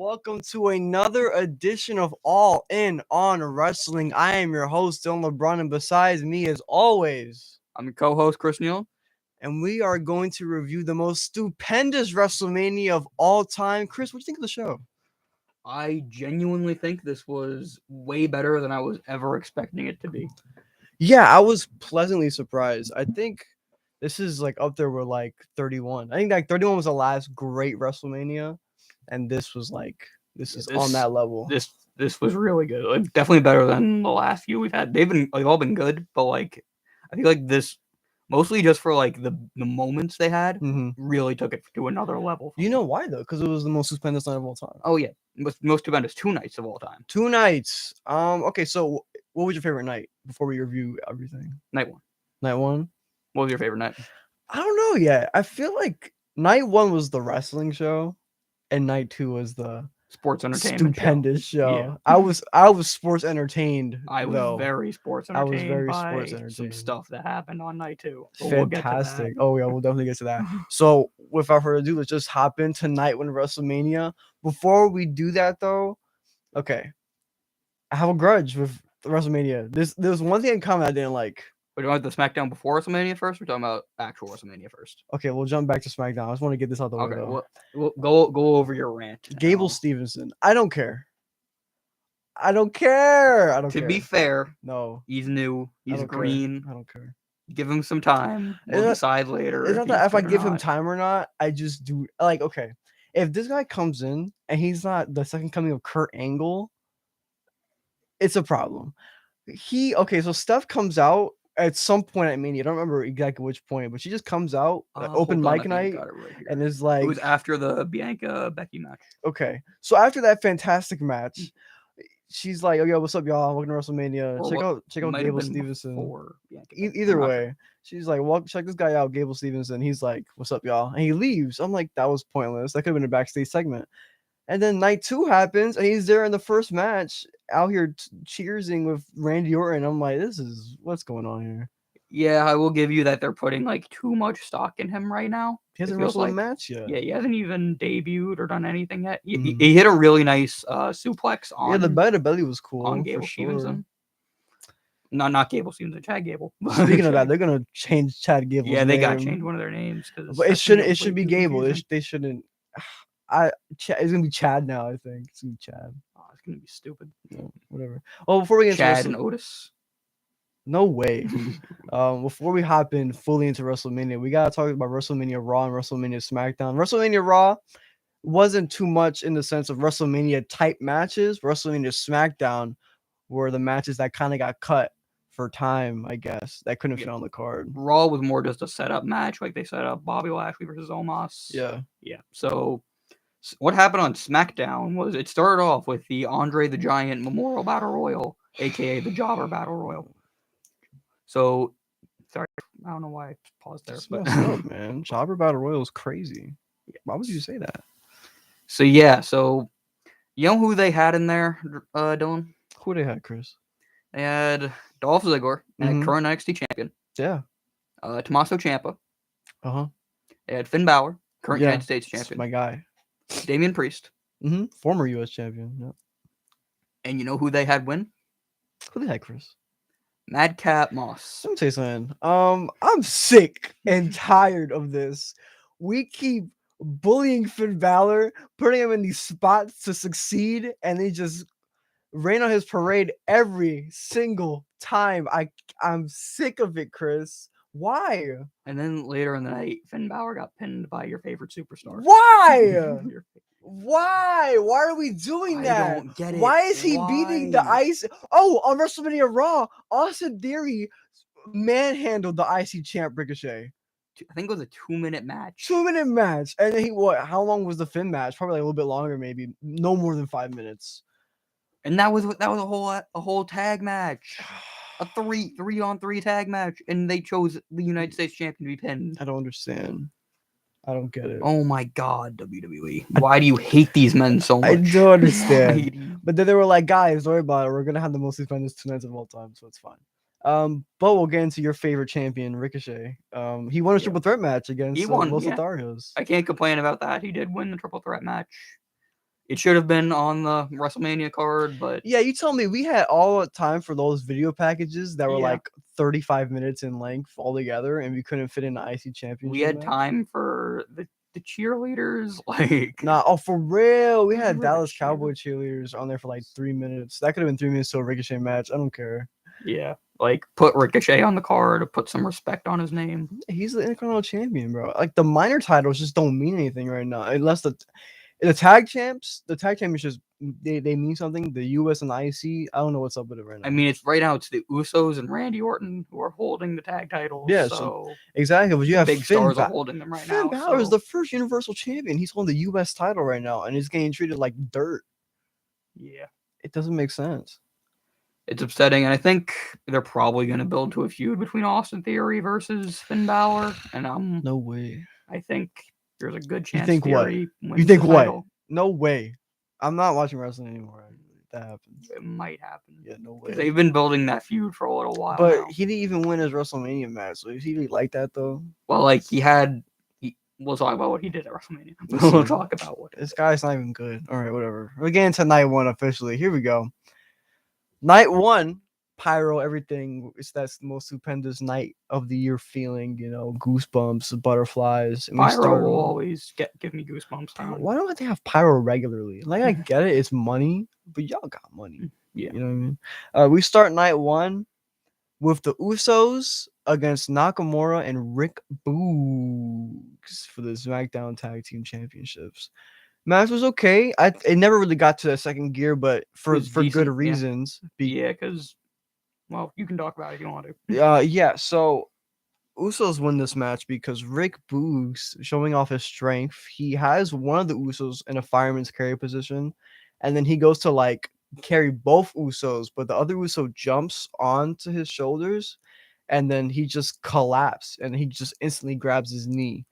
welcome to another edition of All In on Wrestling. I am your host, Dylan LeBron, and besides me, as always, I'm your co-host, Chris Neal. And we are going to review the most stupendous WrestleMania of all time. Chris, what do you think of the show? I genuinely think this was way better than I was ever expecting it to be. Yeah, I was pleasantly surprised. I think this is up there with 31. I think 31 was the last great WrestleMania, and this was on that level. This was really good. Definitely better than the last few we've had. They've all been good, but I feel like this, mostly just for the moments they had, really took it to another level. You know why though? Because it was the most stupendous night of all time. Oh yeah, most stupendous 2 nights of all time. 2 nights. Okay. So what was your favorite night before we review everything? Night 1. Night 1. What was your favorite night? I don't know yet. I feel like night 1 was the wrestling show, and night 2 was the sports entertainment stupendous show. Yeah. I was sports entertained. I was very sports entertained. I was very sports entertained. Some stuff that happened on night 2. Fantastic. Oh yeah, we'll definitely get to that. So without further ado, let's just hop into night 1 WrestleMania. Before we do that though, okay, I have a grudge with WrestleMania. There's one thing in common I didn't like. We're talking about the SmackDown before WrestleMania first. We're talking about actual WrestleMania first. Okay, we'll jump back to SmackDown. I just want to get this out the way. Okay, we'll go over your rant. Gable Stevenson. I don't care. I don't care. To be fair, no, he's new. He's green. I don't care. Give him some time. We'll decide later. It's not that if I give him time or not. I just do okay. If this guy comes in and he's not the second coming of Kurt Angle, it's a problem. So Steph comes out at some point at Mania. I don't remember exactly which point, but she just comes out open mic night and is like, it was after the Bianca Becky match. Okay, so after that fantastic match, she's like, "Oh yeah, what's up, y'all? Welcome to WrestleMania. Check out Gable Stevenson." Either way, she's like, "Well, check this guy out, Gable Stevenson." He's like, "What's up, y'all?" And he leaves. I'm like, that was pointless. That could have been a backstage segment. And then night 2 happens, and he's there in the first match, out here cheersing with Randy Orton. I'm like, what's going on here? Yeah, I will give you that they're putting too much stock in him right now. He hasn't wrestled a match yet. Yeah, he hasn't even debuted or done anything yet. He hit a really nice suplex on. Yeah, the belly was cool on Gable Stevenson. No, not Gable Stevenson, Chad Gable. Speaking of that, they're gonna change Chad Gable's name. Yeah, they gotta change one of their names but it should be Gable. They shouldn't. It's gonna be Chad now. I think it's gonna be Chad. Oh, it's gonna be stupid. No, whatever. Well, before we get Chad and Otis. No way. Before we hop in fully into WrestleMania, we gotta talk about WrestleMania Raw and WrestleMania SmackDown. WrestleMania Raw wasn't too much in the sense of WrestleMania type matches. WrestleMania SmackDown were the matches that kind of got cut for time, I guess, that couldn't fit on the card. Raw was more just a setup match, like they set up Bobby Lashley versus Omos. Yeah. So what happened on SmackDown was it started off with the Andre the Giant Memorial Battle Royal, aka the Jobber Battle Royal. So, sorry, I don't know why I paused there. But up, man, Jobber Battle Royal is crazy. Why would you say that? So you know who they had in there, Dylan? Who they had, Chris? They had Dolph Ziggler, and current NXT champion. Yeah. Tommaso Ciampa. They had Finn Balor, current United States champion. My guy. Damian Priest. Former U.S. champion. Yep. And you know who they had win? Who they had, Chris? Madcap Moss. Let me tell you something. I'm sick and tired of this. We keep bullying Finn Balor, putting him in these spots to succeed, and they just rain on his parade every single time. I'm sick of it, Chris. Why? And then later in the night, Finn Balor got pinned by your favorite superstar. Why? Why? Why are we doing that? I don't get it. Why is he beating the IC? Oh, on WrestleMania Raw, Austin Theory manhandled the IC champ Ricochet. I think it was a 2-minute match. 2-minute match. And then how long was the Finn match? Probably a little bit longer, maybe. No more than 5 minutes. And that was a whole tag match. A 3-on-3 tag match. And they chose the United States champion to be pinned. I don't understand. I don't get it. Oh my God, WWE. Why do you hate these men so much? I don't understand. But then they were like, guys, don't worry about it. We're going to have the most stupendous 2 nights of all time, so it's fine. But we'll get into your favorite champion, Ricochet. He won a triple threat match against Los Lotharios. I can't complain about that. He did win the triple threat match. It should have been on the WrestleMania card, but yeah, you told me we had all the time for those video packages that were like 35 minutes in length altogether, and we couldn't fit in the IC championship. We had time for the cheerleaders, like for real. We had Dallas Cowboy cheerleaders on there for like 3 minutes. That could have been 3 minutes to a Ricochet match. I don't care. Yeah, like put Ricochet on the card, put some respect on his name. He's the Intercontinental Champion, bro. Like the minor titles just don't mean anything right now, unless the tag championships, they mean something. The US and the IC, I don't know what's up with it right now. I mean, it's right now. It's the Usos and Randy Orton who are holding the tag titles. Yeah, so exactly. But you have big stars are holding them right now. Finn Balor is the first Universal Champion. He's holding the US title right now, and he's getting treated like dirt. Yeah, it doesn't make sense. It's upsetting, and I think they're probably going to build to a feud between Austin Theory versus Finn Balor, and no way. I think there's a good chance. You think Theory what? You think what? No way. I'm not watching wrestling anymore. That happens. It might happen. Yeah, no way. They've been building that feud for a little while. But now. He didn't even win his WrestleMania match. So is he really like that though? Well, like we'll talk about what he did at WrestleMania. We'll talk about what this guy's not even good. All right, whatever. We're getting to night one officially. Here we go. Night one, pyro, everything. That's the most stupendous night of the year feeling. You know, goosebumps, butterflies. And pyro will always give me goosebumps. Why don't they have pyro regularly? Like, I get it, it's money, but y'all got money. Yeah, you know what I mean. We start night one with the Usos against Nakamura and Rick Boogs for the SmackDown Tag Team Championships. Match was okay. It never really got to the second gear, but for good reasons. Yeah, because, well, you can talk about it if you want to. Yeah, so Usos win this match because Rick Boogs, showing off his strength, he has one of the Usos in a fireman's carry position, and then he goes to, like, carry both Usos, but the other Uso jumps onto his shoulders, and then he just collapsed, and he just instantly grabs his knee.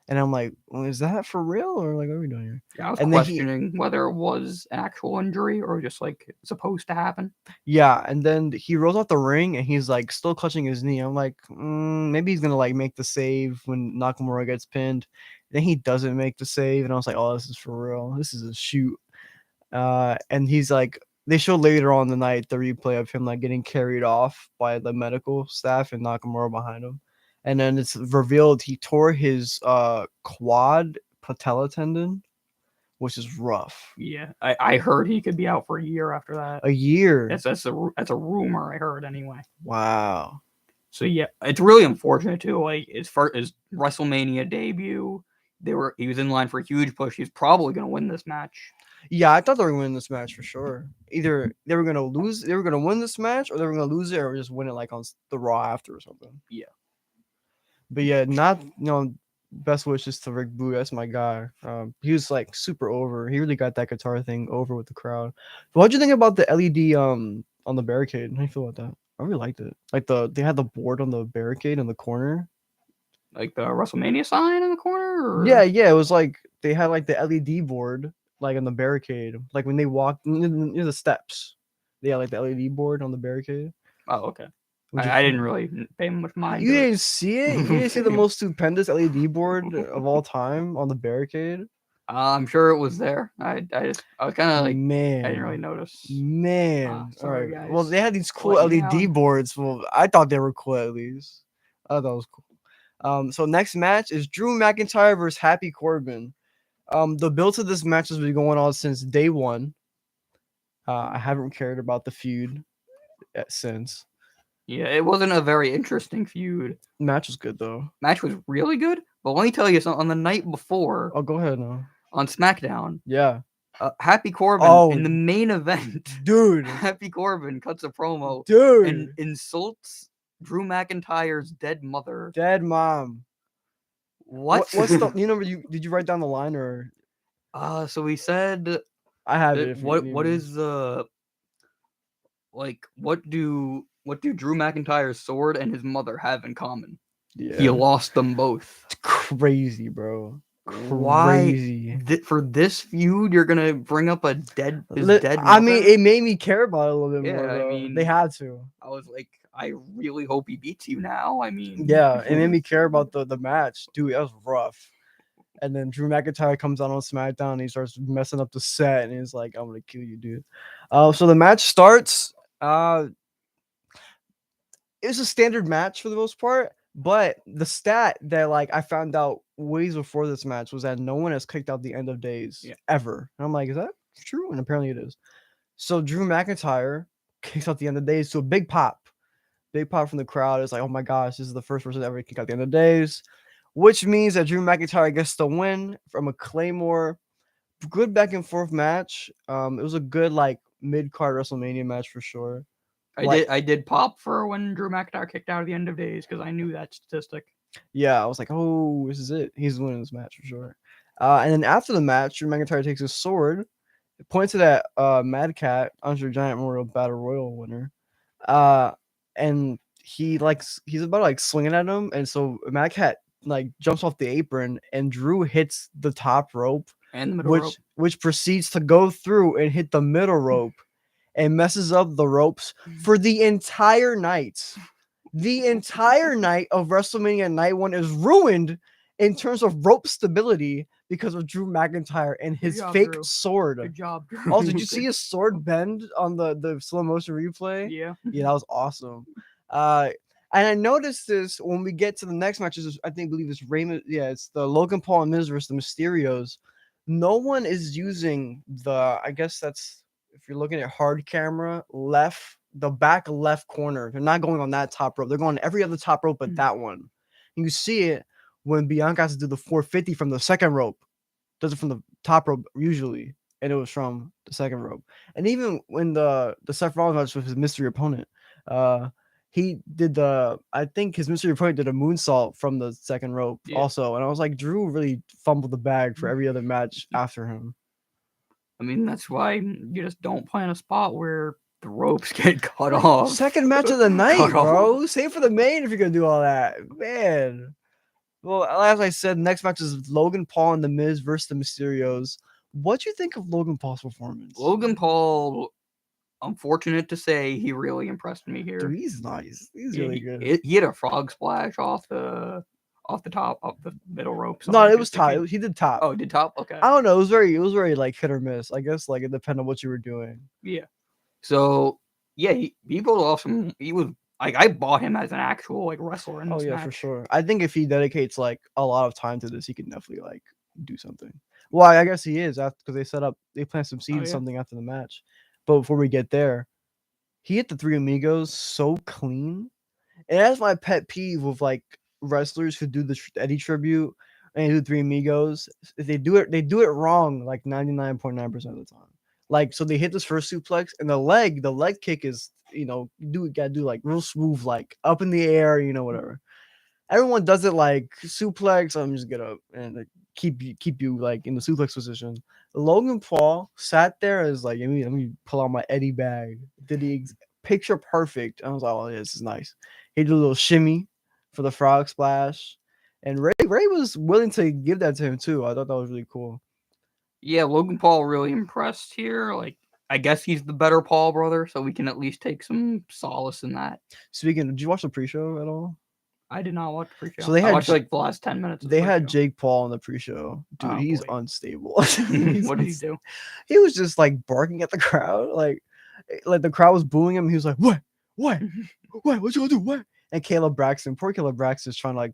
And I'm like, well, is that for real, or like, what are we doing here? Yeah, I was questioning whether it was an actual injury or just like supposed to happen. Yeah, and then he rolls out the ring and he's like still clutching his knee. I'm like, maybe he's gonna like make the save when Nakamura gets pinned. Then he doesn't make the save, and I was like, oh, this is for real. This is a shoot. And he's like, they show later on in the night the replay of him like getting carried off by the medical staff and Nakamura behind him. And then it's revealed he tore his quad patella tendon, which is rough. Yeah, I heard he could be out for a year after that. A year? That's a rumor I heard anyway. Wow. So yeah, it's really unfortunate too. Like his WrestleMania debut, he was in line for a huge push. He's probably gonna win this match. Yeah, I thought they were gonna win this match for sure. Either they were gonna win this match, or they were gonna lose it, or just win it like on the Raw after or something. Yeah. But yeah, best wishes to Rick Boo. That's my guy. He was like super over. He really got that guitar thing over with the crowd. But what'd you think about the LED on the barricade? How do you feel about that? I really liked it. Like they had the board on the barricade in the corner. Like the WrestleMania sign in the corner? Or? Yeah. It was like they had like the LED board like on the barricade. Like when they walked near the steps. They had like the LED board on the barricade. Oh, okay. I didn't really pay much mind. You didn't see it? You didn't see the most stupendous LED board of all time on the barricade? I'm sure it was there. I was kind of like, man, I didn't really notice. Man, sorry, all right. guys. Well, they had these cool LED boards. Well, I thought they were cool at least. I thought it was cool. So next match is Drew McIntyre versus Happy Corbin. The build to this match has been going on since day one. I haven't cared about the feud since. Yeah, it wasn't a very interesting feud. Match was good though. Match was really good. But let me tell you something. On the night before, oh, go ahead now. On SmackDown, yeah, Happy Corbin in the main event, dude. Happy Corbin cuts a promo, dude, and insults Drew McIntyre's dead mother, dead mom. What's the did you write down the line or? So he said, I have it. What is the like? What do Drew McIntyre's sword and his mother have in common? Yeah. He lost them both. It's crazy, bro. Crazy. Why for this feud you're gonna bring up his dead mother? I mean, it made me care about it a little bit more. Though. I mean, they had to. I was like, I really hope he beats you now. I mean, yeah, it made me care about the match, dude. That was rough. And then Drew McIntyre comes out on SmackDown and he starts messing up the set and he's like, I'm gonna kill you, dude. So the match starts. It's a standard match for the most part, but the stat that like I found out ways before this match was that no one has kicked out the end of days ever. And I'm like, is that true? And apparently it is. So Drew McIntyre kicks out the end of days to a big pop. Big pop from the crowd. It's like, oh my gosh, this is the first person to ever kick out the end of days. Which means that Drew McIntyre gets the win from a Claymore. Good back and forth match. It was a good like mid-card WrestleMania match for sure. I did pop for when Drew McIntyre kicked out at the end of days because I knew that statistic. Yeah, I was like, oh, this is it. He's winning this match for sure. And then after the match, Drew McIntyre takes his sword, points it at Mad Cat, Andre Giant Memorial Battle Royal winner. And he's about to like swinging at him, and so Mad Cat like jumps off the apron, and Drew hits the top rope and the middle rope, which proceeds to go through and hit the middle rope, and messes up the ropes for the entire night. The entire night of WrestleMania Night 1 is ruined in terms of rope stability because of Drew McIntyre and his fake sword. Good job, Drew. Also, did you see his sword bend on the slow motion replay? Yeah. Yeah, that was awesome. And I noticed this when we get to the next matches. I believe it's Raymond. Yeah, it's the Logan Paul and Miz versus the Mysterios. No one is using I guess that's, if you're looking at hard camera, the back left corner. They're not going on that top rope. They're going on every other top rope but that one. You see it when Bianca has to do the 450 from the second rope. Does it from the top rope usually, and it was from the second rope. And even when the Seth Rollins match with his mystery opponent, he did I think his mystery opponent did a moonsault from the second rope also. And I was like, Drew really fumbled the bag for every other match after him. I mean, that's why you just don't plan a spot where the ropes get cut off. Second match of the night, bro. Save for the main if you're gonna do all that, man. Well, as I said, next match is Logan Paul and The Miz versus the Mysterios. What do you think of Logan Paul's performance? Logan Paul, I'm fortunate to say, he really impressed me here. Dude, he's nice. He's really good. He had a frog splash off the top, off the middle rope. No, it was top. He did top. Oh, did top? Okay. I don't know. It was very like hit or miss. I guess like it depended on what you were doing. Yeah. So yeah, he pulled off some. He was like, I bought him as an actual like wrestler in this match. For sure. I think if he dedicates like a lot of time to this, he can definitely like do something. Well, I guess he is, because they plant some seeds something after the match. But before we get there, he hit the Three Amigos so clean. And that's my pet peeve with like wrestlers who do the Eddie tribute and do Three Amigos. If they do it wrong like 99.9% of the time. Like, so they hit this first suplex, and the leg kick is, gotta do like real smooth, like up in the air, whatever. Everyone does it like suplex. I'm just gonna and keep you like in the suplex position. Logan Paul sat there as like, let me pull out my Eddie bag. Did the picture perfect. I was like, oh yeah, this is nice. He did a little shimmy for the frog splash, and Ray was willing to give that to him too. I thought that was really cool. Yeah, Logan Paul really impressed here. Like, I guess he's the better Paul brother, so we can at least take some solace in that. Speaking, did you watch the pre-show at all? I did not watch the pre-show. So they had I watched like the last 10 minutes. They had Jake Paul in the pre-show. Dude, he's unstable. What did he do? He was just like barking at the crowd, like the crowd was booing him. He was like, "What? What you gonna do? What?" And Caleb Braxton, poor Caleb Braxton, is trying to like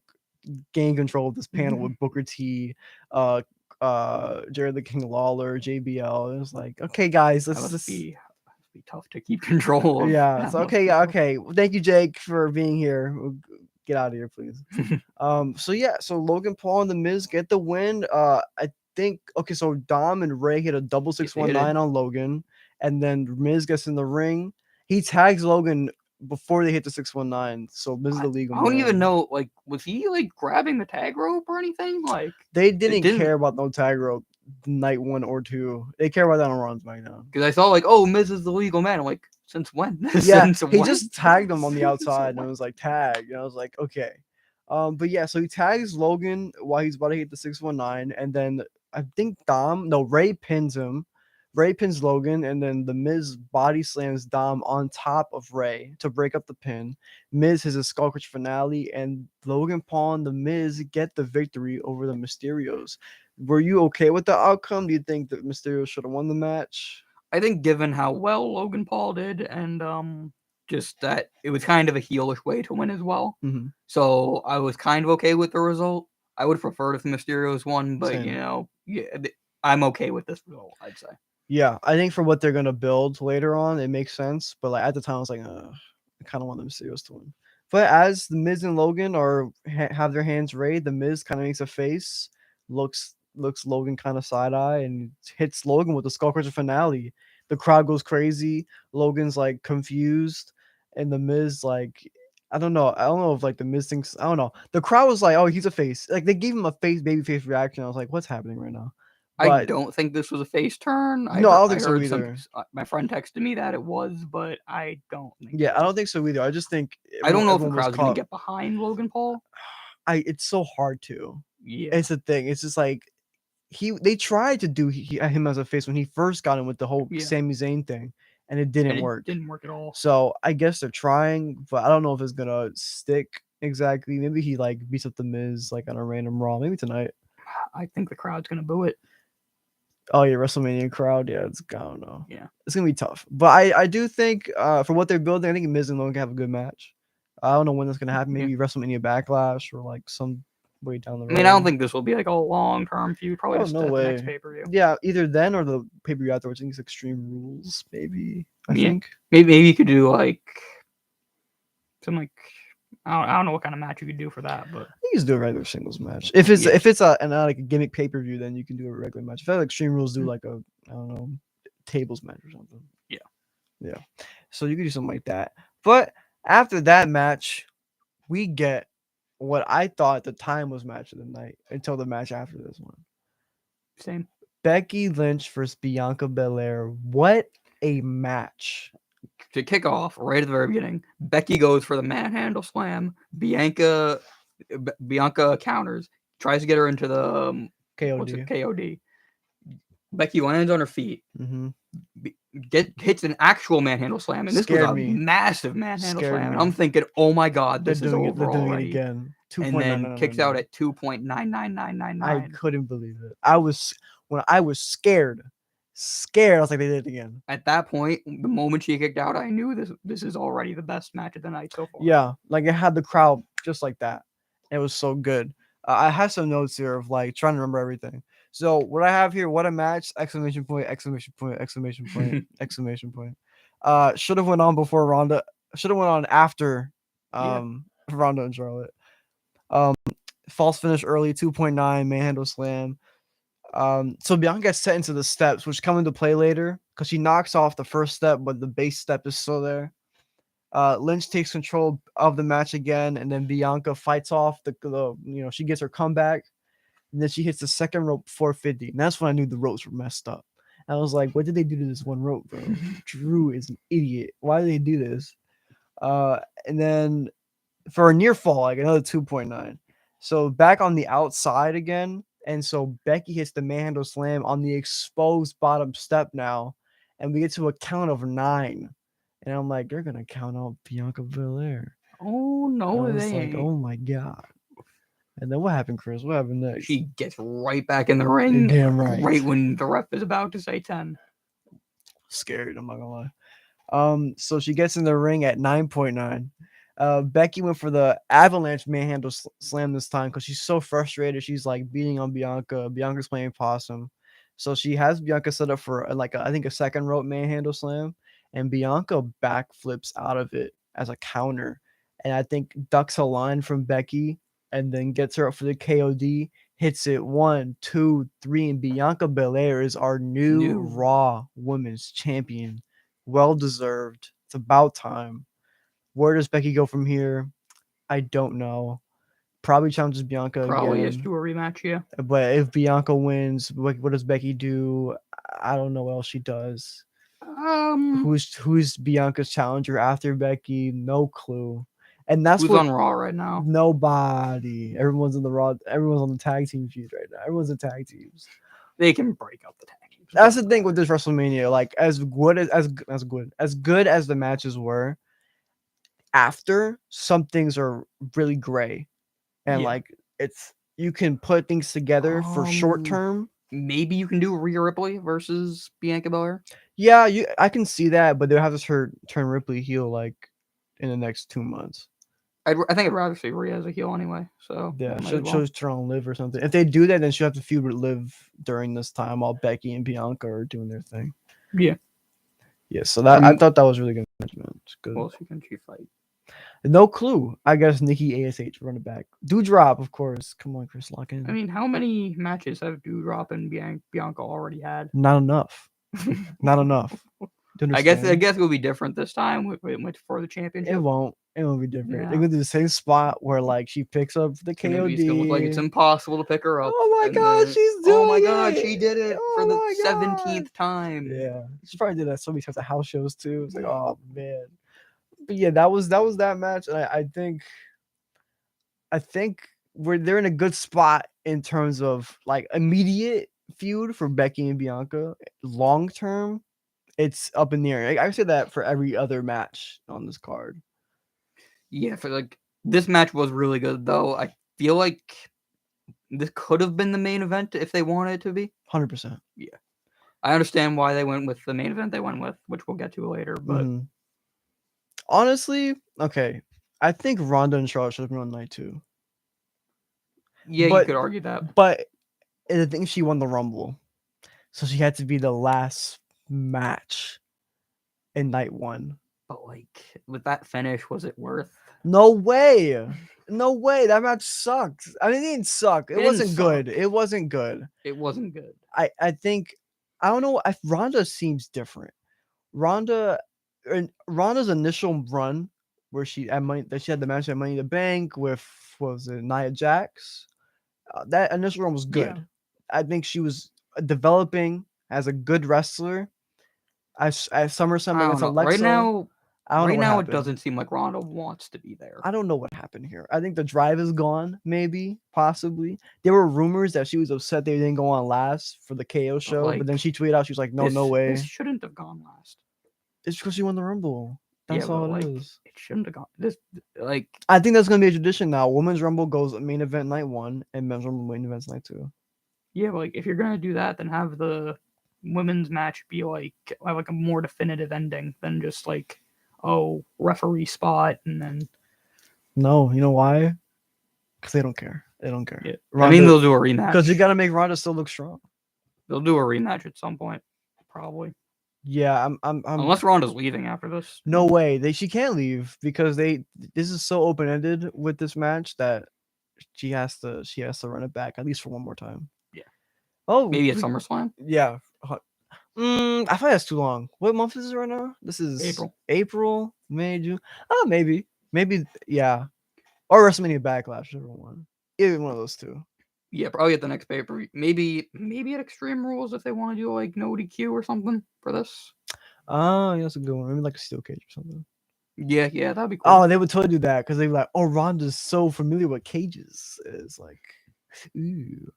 gain control of this panel with Booker T, Jared the King Lawler, JBL. It was like, okay, guys, let's be tough to keep control of. Yeah, it's okay. Thank you, Jake, for being here. Get out of here, please. So Logan Paul and The Miz get the win. I think so Dom and Ray hit a double 619 on Logan, and then Miz gets in the ring. He tags Logan before they hit the 619. So Miz is the legal. I don't even know, like, was he like grabbing the tag rope or anything? Like, they didn't care about no tag rope night 1 or 2. They care about that on Raw SmackDown. Because I saw like, oh, Miz is the legal man. I'm like, since when? Yeah, he just tagged him on the outside, and it was like tag, and I was like, okay. But yeah, so he tags Logan while he's about to hit the 619, and then I think Ray pins him. Ray pins Logan, and then the Miz body slams Dom on top of Ray to break up the pin. Miz has a Skullcrusher finale, and Logan Paul and the Miz get the victory over the Mysterios. Were you okay with the outcome? Do you think that Mysterio should have won the match? I think given how well Logan Paul did, and just that it was kind of a heelish way to win as well. Mm-hmm. So I was kind of okay with the result. I would prefer if the Mysterios won, but Same. I'm okay with this result, I'd say. Yeah, I think for what they're gonna build later on, it makes sense. But like at the time, I was like, I kind of want the Mysterios to win. But as the Miz and Logan have their hands raised, the Miz kind of makes a face, looks Logan kind of side eye, and hits Logan with the Skullcrusher finale. The crowd goes crazy. Logan's like confused, and the Miz like. I don't know if like the Miz thinks. I don't know. The crowd was like, "Oh, he's a face." Like they gave him a baby face reaction. I was like, "What's happening right now?" But I don't think this was a face turn. No, I don't think so either. My friend texted me that it was, but I don't think. Yeah, I don't think so either. I just think I don't know if the crowd's gonna get behind Logan Paul. It's so hard to. Yeah, it's a thing. It's just like they tried to do him as a face when he first got him with the whole Sami Zayn thing, and it didn't work. Didn't work at all. So I guess they're trying, but I don't know if it's gonna stick exactly. Maybe he like beats up the Miz like on a random Raw. Maybe tonight. I think the crowd's gonna boo it. Oh yeah, WrestleMania crowd. Yeah, I don't know. Yeah, it's gonna be tough. But I do think for what they're building, I think Miz and Logan can have a good match. I don't know when that's gonna happen. Maybe WrestleMania Backlash or like some way down the road. I mean, I don't think this will be like a long-term feud. Probably just no the way. next pay-per-view. Yeah, either then or the pay-per-view afterwards. I think it's Extreme Rules, maybe. I think maybe you could do like some like. I don't know what kind of match you could do for that, but you can just do a regular singles match. If it's like a gimmick pay per view, then you can do a regular match. If I like Extreme Rules, do like a I don't know tables match or something. Yeah. So you can do something like that. But after that match, we get what I thought at the time was match of the night until the match after this one. Same. Becky Lynch versus Bianca Belaire. What a match! To kick off right at the very beginning, Becky goes for the manhandle slam. Bianca counters, tries to get her into the KOD. Becky lands on her feet. Mm-hmm. Hits an actual manhandle slam, and this was a massive manhandle slam. And I'm thinking, oh my god, this is over already. Again. And then kicks out at 2.99999. I couldn't believe it. I was scared. I was like, they did it again. At that point, the moment she kicked out, I knew this is already the best match of the night so far. Yeah, like it had the crowd just like that. It was so good. I have some notes here of like trying to remember everything. So what I have here, what a match! Exclamation point! Exclamation point! Exclamation point! Exclamation point! Should have went on before Ronda. Should have went on after Ronda and Charlotte. False finish early, 2.9 manhandle slam. So Bianca gets set into the steps, which come into play later because she knocks off the first step, but the base step is still there. Lynch takes control of the match again, and then Bianca fights off the she gets her comeback, and then she hits the second rope 450, and that's when I knew the ropes were messed up. I was like, what did they do to this one rope, bro? Drew is an idiot. Why did they do this? And then for a near fall, like another 2.9. So back on the outside again. And so Becky hits the manhandle slam on the exposed bottom step now. And we get to a count of 9. And I'm like, they're going to count out Bianca Belaire. Oh, no, they ain't. Oh, my God. And then what happened, Chris? What happened next? She gets right back in the ring. You're damn right. Right when the ref is about to say 10. Scared, I'm not going to lie. So she gets in the ring at 9.9. Becky went for the avalanche manhandle slam this time because she's so frustrated. She's like beating on Bianca. Bianca's playing possum. So she has Bianca set up for I think a second rope manhandle slam. And Bianca backflips out of it as a counter. And I think ducks a line from Becky and then gets her up for the KOD. Hits it 1, 2, 3. And Bianca Belaire is our new Raw Women's Champion. Well deserved. It's about time. Where does Becky go from here? I don't know. Probably challenges Bianca again. Probably is to a rematch, yeah. But if Bianca wins, what does Becky do? I don't know what else she does. Who's Bianca's challenger after Becky? No clue. And that's who's on Raw right now. Nobody. Everyone's on the Raw. Everyone's on the tag team feud right now. Everyone's in tag teams. They can break up the tag team. That's the thing with this WrestleMania. Like as good as the matches were, after some things are really gray, and like you can put things together for short term. Maybe you can do Rhea Ripley versus Bianca Belair. Yeah, I can see that, but they'll have to turn Ripley heel like in the next 2 months. I think I'd rather see Rhea as a heel anyway. So yeah, she'll turn on Liv or something. If they do that, then she'll have to feud with Liv during this time while Becky and Bianca are doing their thing. Yeah. Yeah, so that I thought that was really good management. It's good. Well, she can fight. No clue. I guess Nikki ASH run it back. Doudrop, of course. Come on, Chris Locken. I mean, how many matches have Doudrop and Bianca already had? Not enough. Not enough. I guess it will be different this time for the championship. It won't be different. Yeah. They're gonna do the same spot where like she picks up the KOD. It's gonna look like it's impossible to pick her up. Oh my god, she's doing it! Oh my god, she did it for the 17th time. Yeah, she probably did that so many times at house shows too. It's like, oh man. But yeah, that was that match, and I think they're in a good spot in terms of like immediate feud for Becky and Bianca. Long term, it's up in the air. I say that for every other match on this card. Yeah, for like this match was really good though. I feel like this could have been the main event if they wanted it to be. 100%. Yeah, I understand why they went with the main event they went with, which we'll get to later. But honestly, okay, I think Ronda and Charlotte should have been on night 2. Yeah, you could argue that. But I think she won the Rumble, so she had to be the last match in night 1. But like with that finish, was it worth? No way. No way. That match sucked. I mean, it didn't suck. It wasn't good. It wasn't good. It wasn't good. I think, I don't know. Ronda seems different. Ronda's initial run where she had the match at Money in the Bank with, what was it, Nia Jax. That initial run was good. Yeah. I think she was developing as a good wrestler. As SummerSlam against Alexa. Right now, it doesn't seem like Ronda wants to be there. I don't know what happened here. I think the drive is gone, maybe, possibly. There were rumors that she was upset they didn't go on last for the KO show, but then she tweeted out, she was like, no way. This shouldn't have gone last. It's because she won the Rumble. That's all it is. It shouldn't have gone. I think that's going to be a tradition now. Women's Rumble goes main event night 1, and Men's Rumble main events night 2. Yeah, but if you're going to do that, then have the women's match be like a more definitive ending than just like, referee spot and then. No, you know why? Because they don't care. They don't care. Yeah. Ronda, they'll do a rematch. Because you got to make Ronda still look strong. They'll do a rematch at some point, probably. Yeah, I'm unless Ronda's leaving after this. No way. She can't leave because this is so open ended with this match that she has to run it back at least for one more time. Yeah. Oh, maybe at SummerSlam. Yeah. I thought that's too long. What month is it right now? This is April, May, June. Oh, maybe, yeah. Or WrestleMania Backlash, whichever one. Either one of those two. Yeah, probably at the next paper. Maybe at Extreme Rules if they want to do like no DQ or something for this. Oh, yeah, that's a good one. Maybe like a steel cage or something. Yeah, that'd be cool. Oh, they would totally do that because they'd be like, "Oh, Ronda's so familiar with cages." It's like, ooh,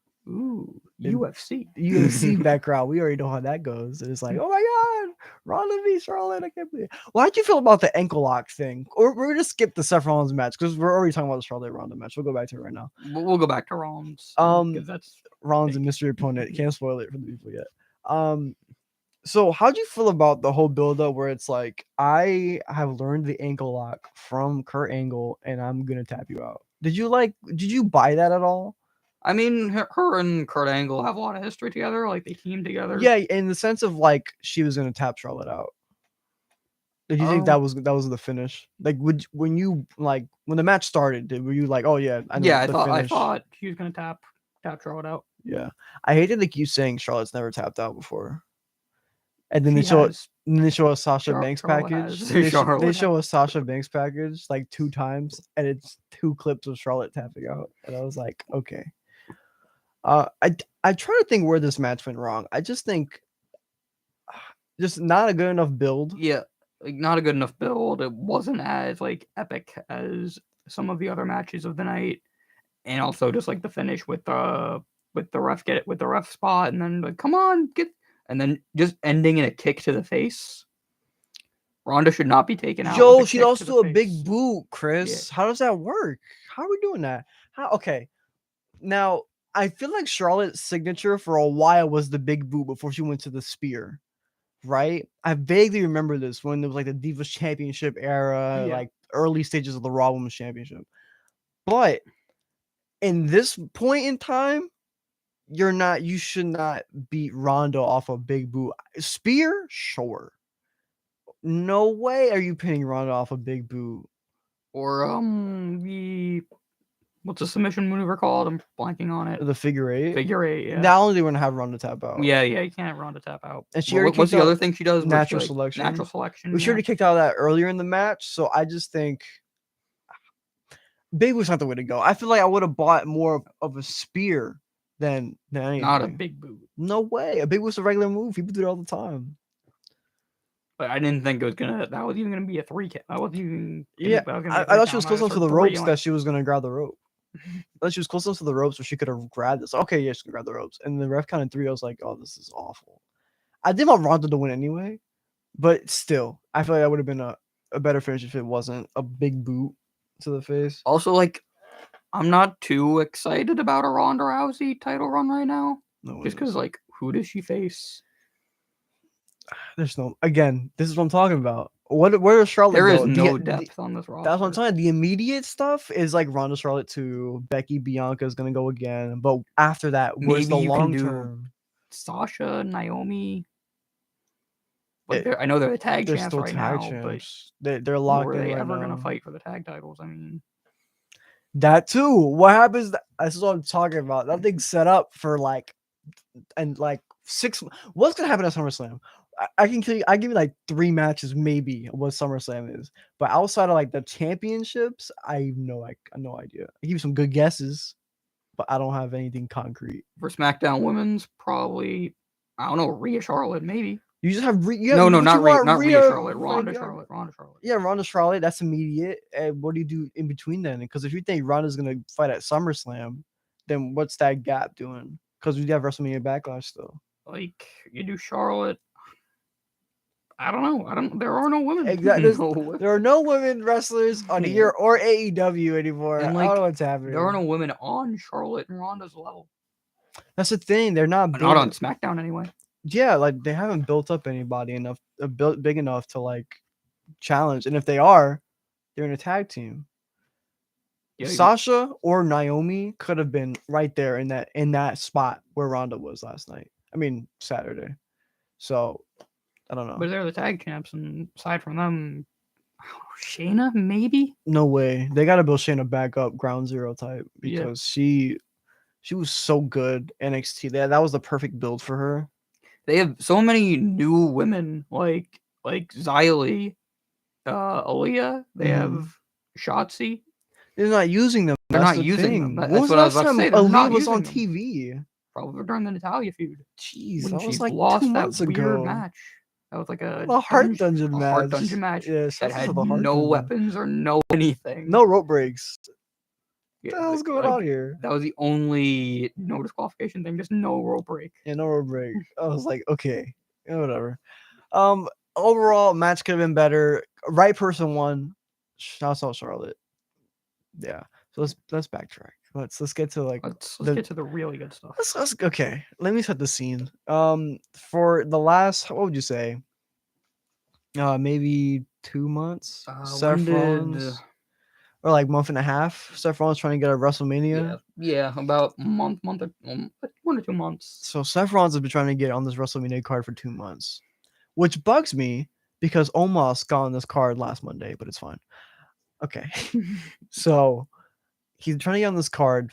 UFC background. We already know how that goes. And it's like, oh my god, Ronda v Charlotte. I can't believe it. Well, how'd you feel about the ankle lock thing? Or we're gonna skip the Seth Rollins match because we're already talking about the Charlotte Ronda match. We'll go back to it right now. We'll go back to Rollins. That's Rollins a mystery opponent. Can't spoil it for the people yet. So how'd you feel about the whole build-up where it's like, I have learned the ankle lock from Kurt Angle and I'm gonna tap you out? Did you buy that at all? I mean, her and Kurt Angle have a lot of history together. Like, they teamed together. Yeah, in the sense of, like, she was going to tap Charlotte out. Did you think that was the finish? Like, when the match started, were you like, oh, yeah, I know yeah, I thought she was going to tap Charlotte out. Yeah. I hated they keep saying Charlotte's never tapped out before. And then they show us Sasha Banks package. They show us Sasha Banks package like 2 times, and it's 2 clips of Charlotte tapping out. And I was like, okay. I try to think where this match went wrong. I just think just not a good enough build. Yeah, like not a good enough build. It wasn't as like epic as some of the other matches of the night, and also just like the finish with the ref spot, and then like, come on, and then just ending in a kick to the face. Ronda should not be taken out. Yo, she lost to a big boot, Chris. Yeah. How does that work? How are we doing that? Okay. Now, I feel like Charlotte's signature for a while was the big boot before she went to the spear, right? I vaguely remember this when there was like the Divas Championship era, like early stages of the Raw Women's Championship. But in this point in time, you should not beat Ronda off a big boot. Spear, sure. No way are you pinning Ronda off a big boot. Or what's the submission maneuver called? I'm blanking on it. The figure eight. Figure eight. Yeah. Not only want to have Ronda tap out. Yeah. You can't have Ronda tap out. And she what's the other thing she does? Natural selection. Natural selection. We already kicked out of that earlier in the match, so I just think big boot's not the way to go. I feel like I would have bought more of a spear than anything. Not a big boot. No way. A big boot's a regular move. People do it all the time. But I didn't think that was even gonna be a 3 count. That wasn't even. Yeah, I thought she was close enough to the ropes that she was gonna grab the rope. I thought she was close enough to the ropes where she could have grabbed this. Okay, yeah, she can grab the ropes. And the ref counted 3. I was like, oh, this is awful. I did want Ronda to win anyway, but still, I feel like that would have been a better finish if it wasn't a big boot to the face. Also, like, I'm not too excited about a Ronda Rousey title run right now. No, just because, like, who does she face? There's no. Again, this is what I'm talking about. Where does Charlotte go? There is no depth on this roster. That's what I'm talking. The immediate stuff is like Ronda, Charlotte 2, Becky, Bianca is gonna go again. But after that, where's the long term? Sasha, Naomi. But I know they're the tag champs right now. But they're locked in. Are they ever gonna fight for the tag titles? I mean, that too. What happens? This is what I'm talking about. That thing's set up for like 6. What's gonna happen at SummerSlam? I can give you like 3 matches maybe what SummerSlam is, but outside of like the championships, I have no idea. I give you some good guesses, but I don't have anything concrete. For SmackDown Women's, probably I don't know, Rhea Charlotte maybe. You just have not Rhea Charlotte, Ronda Charlotte. Yeah, Ronda Charlotte. That's immediate. And what do you do in between then? Because if you think Ronda's gonna fight at SummerSlam, then what's that gap doing? Because we have WrestleMania Backlash still. Like you do Charlotte. I don't know. There are no women. Exactly. There are no women wrestlers on here or AEW anymore. And I don't know what's happening. There are no women on Charlotte and Ronda's level. That's the thing. They're not on SmackDown anyway. Yeah, like they haven't built up anybody enough, big enough to like challenge. And if they are, they're in a tag team. Yeah, Sasha or Naomi could have been right there in that spot where Ronda was last night. I mean Saturday. So I don't know. But they're the tag champs, and aside from them, Shayna maybe. No way. They got to build Shayna back up, ground zero type, because she was so good NXT. That was the perfect build for her. They have so many new women like Xylee, Aaliyah. They have Shotzi. They're not using them. They're not using them. That's what I was about to say. Aaliyah was on TV. Probably during the Natalya feud. Jeez, when that was like lost 2 months that ago. Weird match. That was like a heart dungeon match. Heart dungeon match. Yeah, that had no weapons or no anything. No rope breaks. Yeah, what the hell's going on here? That was the only no disqualification thing. Just no rope break. Yeah, no rope break. I was like, okay, whatever. Overall, match could have been better. Right person won. Shouts out Charlotte. Yeah. So let's backtrack. Let's get to let's get to the really good stuff. Okay. Let me set the scene. For the last, what would you say? Maybe 2 months. Or like month and a half. Seth Rollins trying to get a WrestleMania. Yeah, about month, 1 or 2 months. So Seth Rollins has been trying to get on this WrestleMania card for 2 months, which bugs me because Omos got on this card last Monday, but it's fine. Okay, so he's trying to get on this card,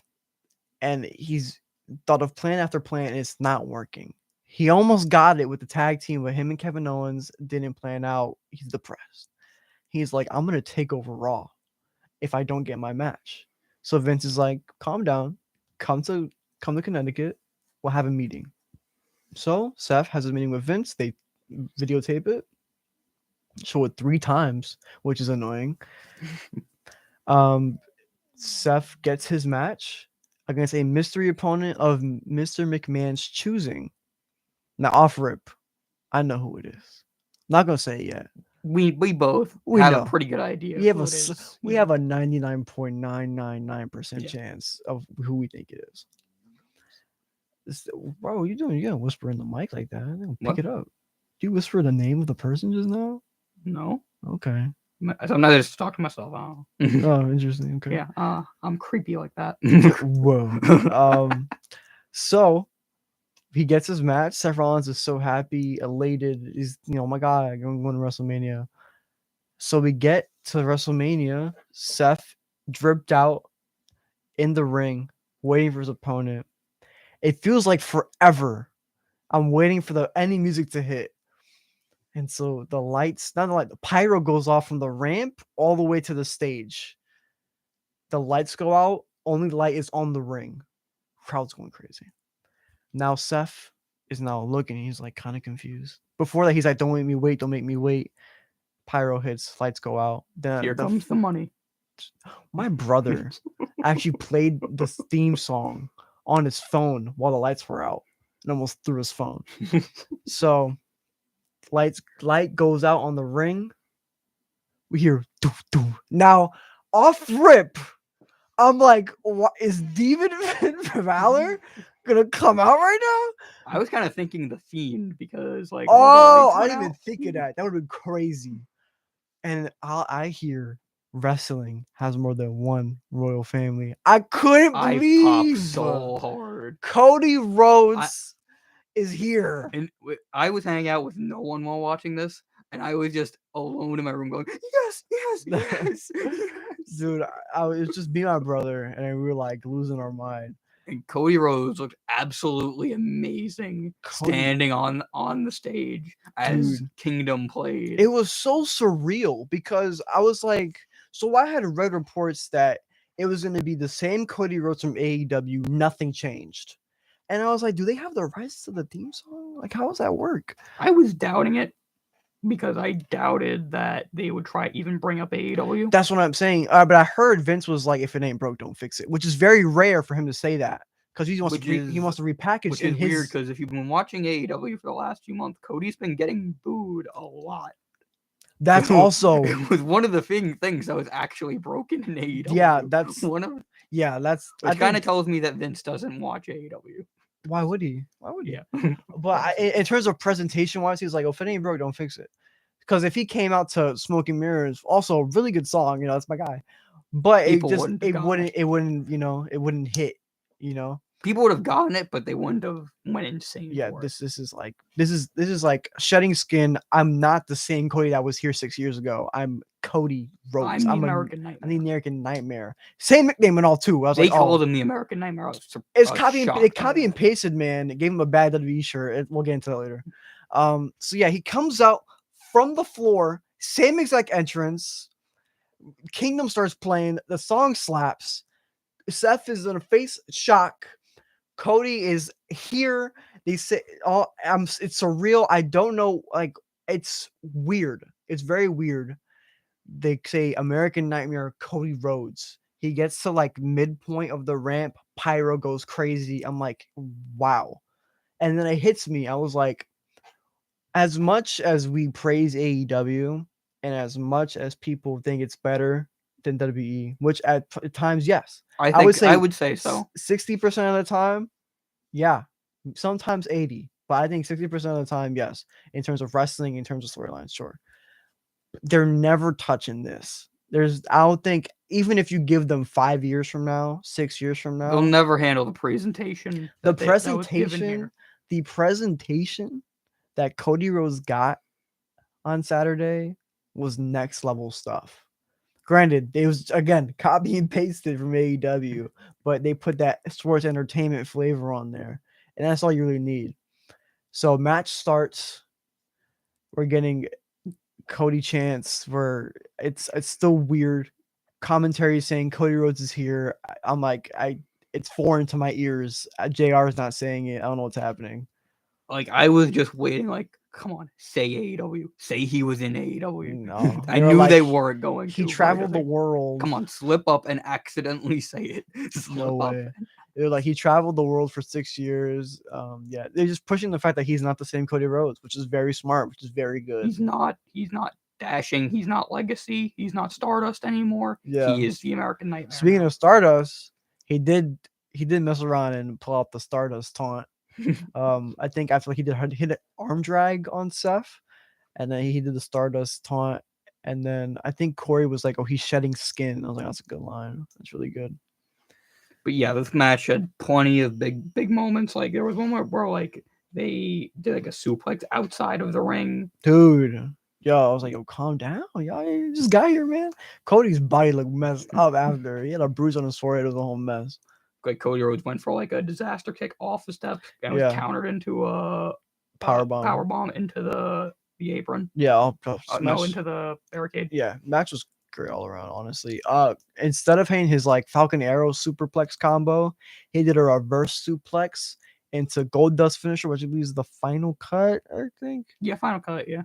and he's thought of plan after plan, and it's not working. He almost got it with the tag team, but him and Kevin Owens didn't plan out. He's depressed. He's like, I'm gonna take over Raw if I don't get my match. So Vince is like, calm down, come to Connecticut, we'll have a meeting. So Seth has a meeting with Vince. They videotape it, show it 3 times, which is annoying. Seth gets his match against a mystery opponent of Mr. McMahon's choosing. Now off rip, I know who it is. Not gonna say it yet. We both have a pretty good idea. We have a 99.999% chance of who we think it is. Bro, what are you doing? You gotta whisper in the mic like that. Pick it up. Do you whisper the name of the person just now? No. Okay. I'm not just talking to myself. Oh, interesting. Okay. Yeah. I'm creepy like that. Whoa. So he gets his match. Seth Rollins is so happy, elated. He's, oh my God, I'm going to WrestleMania. So we get to WrestleMania. Seth dripped out in the ring, waiting for his opponent. It feels like forever. I'm waiting for any music to hit. And so the pyro goes off from the ramp all the way to the stage. The lights go out. Only light is on the ring. Crowd's going crazy. Now Seth is now looking. He's like kind of confused. Before that, he's like, "Don't make me wait. Don't make me wait." Pyro hits. Lights go out. Then here comes the money. My brother actually played the theme song on his phone while the lights were out and almost threw his phone. So light goes out on the ring. We hear doo, doo. Now off rip. I'm like, what is Demon Valor gonna come out right now? I was kind of thinking the Fiend because I didn't even think of that. That would have been crazy. And I hear wrestling has more than one royal family. I couldn't believe. I popped so hard. Cody Rhodes is here. And I was hanging out with no one while watching this, and I was just alone in my room going, yes. Dude, it was just me and my brother, and we were like losing our mind. And Cody Rhodes looked absolutely amazing standing on the stage as Kingdom played. It was so surreal because I was like, so I had read reports that it was going to be the same Cody Rhodes from AEW, nothing changed. And I was like, do they have the rights to the theme song? Like, how does that work? I was doubting it because I doubted that they would try even bring up AEW. That's what I'm saying. But I heard Vince was like, if it ain't broke, don't fix it, which is very rare for him to say that because he wants to repackage. Which is weird because if you've been watching AEW for the last few months, Cody's been getting booed a lot. That's also it was one of the things that was actually broken in AEW. Yeah, that's one of. Yeah, that's. Which kind of tells me that Vince doesn't watch AEW. Why would he? Yeah. But in terms of presentation wise, he's like, "Oh, if it ain't broke, don't fix it." Because if he came out to Smoke and Mirrors, also a really good song, that's my guy. But it wouldn't hit, People would have gotten it, but they wouldn't have went insane. Yeah, this is like shedding skin. I'm not the same Cody that was here 6 years ago. I'm Cody Rhodes. I'm the American Nightmare. I'm the American Nightmare. Same nickname and all too. They called him the American Nightmare. It's copy and pasted, man. It gave him a bad WWE shirt. We'll get into that later. So yeah, he comes out from the floor, same exact entrance. Kingdom starts playing. The song slaps. Seth is in a face shock. Cody is here. They say, it's surreal. I don't know. Like, it's weird. It's very weird. They say American Nightmare, Cody Rhodes. He gets to like midpoint of the ramp. Pyro goes crazy. I'm like, wow. And then it hits me. I was like, as much as we praise AEW and as much as people think it's better than WWE, which at times, yes. I would say so. 60% of the time, yeah. Sometimes 80, but I think 60% of the time, yes. In terms of wrestling, in terms of storylines, sure. They're never touching this. I don't think, even if you give them 5 years from now, 6 years from now, they'll never handle the presentation. The presentation that Cody Rhodes got on Saturday was next level stuff. Granted, it was, again, copy and pasted from AEW, but they put that sports entertainment flavor on there, and that's all you really need. So match starts. We're getting Cody chants where it's still weird. Commentary saying Cody Rhodes is here. I'm like, it's foreign to my ears. JR is not saying it. I don't know what's happening. Like, I was just waiting, like, come on, say AEW. Say he was in AEW. No, I knew they weren't going to. He traveled the world. Come on, slip up and accidentally say it. No way. They're like, he traveled the world for 6 years. Yeah, they're just pushing the fact that he's not the same Cody Rhodes, which is very smart, which is very good. He's not dashing. He's not Legacy. He's not Stardust anymore. Yeah. He is the American Nightmare. Speaking of Stardust, he did mess around and pull out the Stardust taunt. I think after he hit an arm drag on Seth, and then he did the Stardust taunt, and then I think Corey was like, "Oh, he's shedding skin." I was like, "That's a good line. That's really good." But yeah, this match had plenty of big moments. Like there was one where like they did like a suplex outside of the ring. Dude, yo, I was like, "Yo, calm down, y'all. You just got here, man." Cody's body looked messed up after. He had a bruise on his forehead. It was a whole mess. Like Cody Rhodes went for like a disaster kick off the steps and was countered into a power bomb into the apron. Yeah, into the barricade. Yeah, match was great all around, honestly. Instead of hitting his like Falcon Arrow superplex combo, he did a reverse suplex into Gold Dust finisher, which I believe is the final cut, I think. Yeah, final cut, yeah.